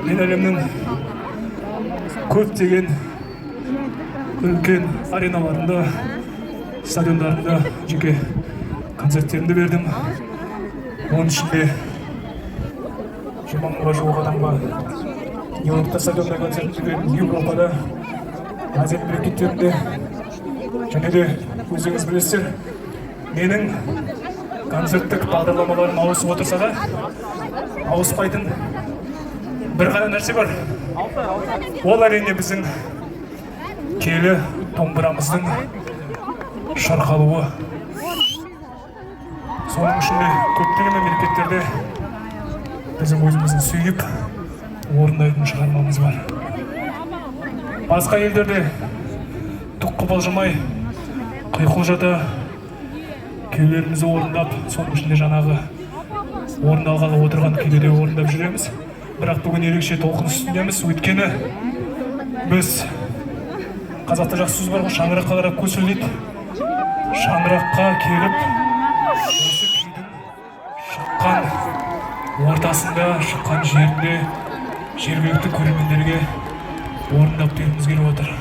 мен әлемнің көптеген үлкен ареналарында, стадиондарында жеке концерттерімді бердім. Оның ішінде 20 мыңға жуық адамға Нью-Йоркта стадионда концертімді бердім, Европада, Азия мемлекеттерінде. Және де өзіңіз білесіздер, менің концерттік бағдарламаларым ауысып отырса да, ауыспайтын бір ғана нәрсе бар. Ол әрине біздің киелі домбырамыздың шырқалуы. Соның ішінде көптеген мемлекеттерде біздің өзімізді сүйіп орындайтын шығармамыз бар. Басқа елдерде тұққы болжамай, құйқылжата күйлерімізді орындап, соның ішінде жаңағы орындалғалы отырған күйді де орындап жүреміз. Бірақ бүгін ерекше толқын үстіндеміз. Өйткені біз, қазақта жақсы сөз бар ғой, шаңыраққа қарап көсіл дейді. Шаңыраққа келіп, осы күйдің шыққан ортасында, шыққан жерінде жергілікті көрермендерге орындап бергіміз келіп отыр.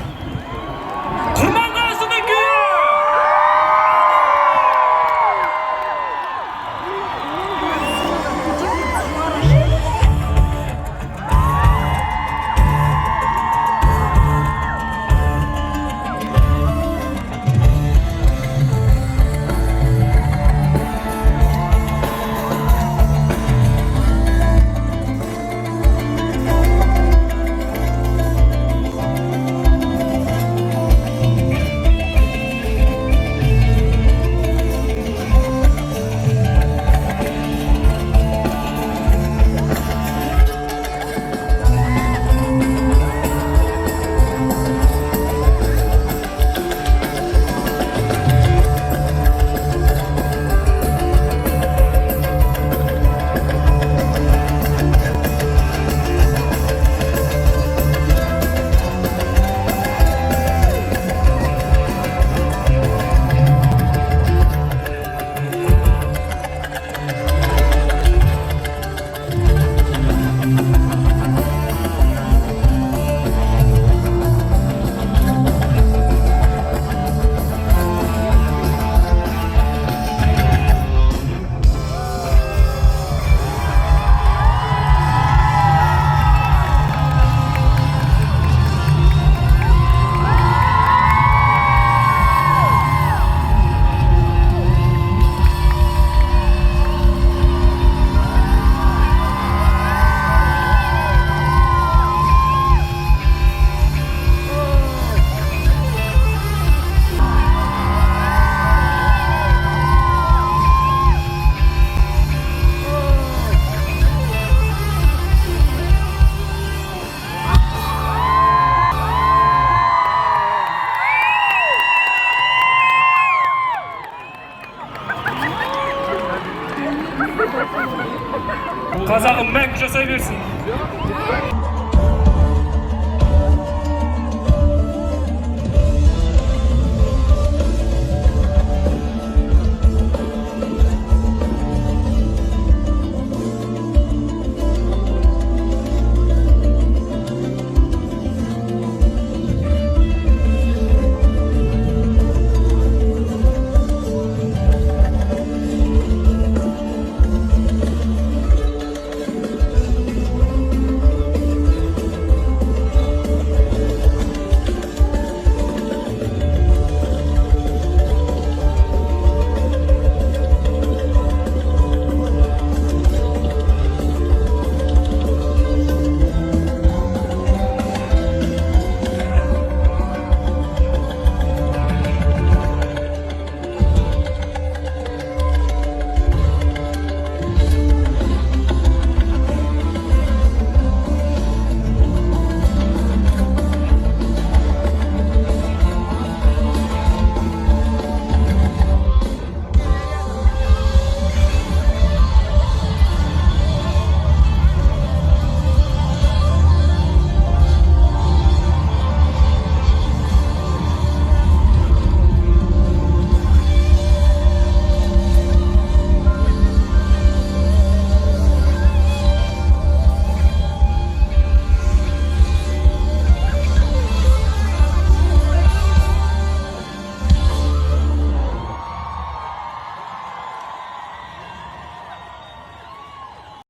Қазағым мәңгі жасай берсін.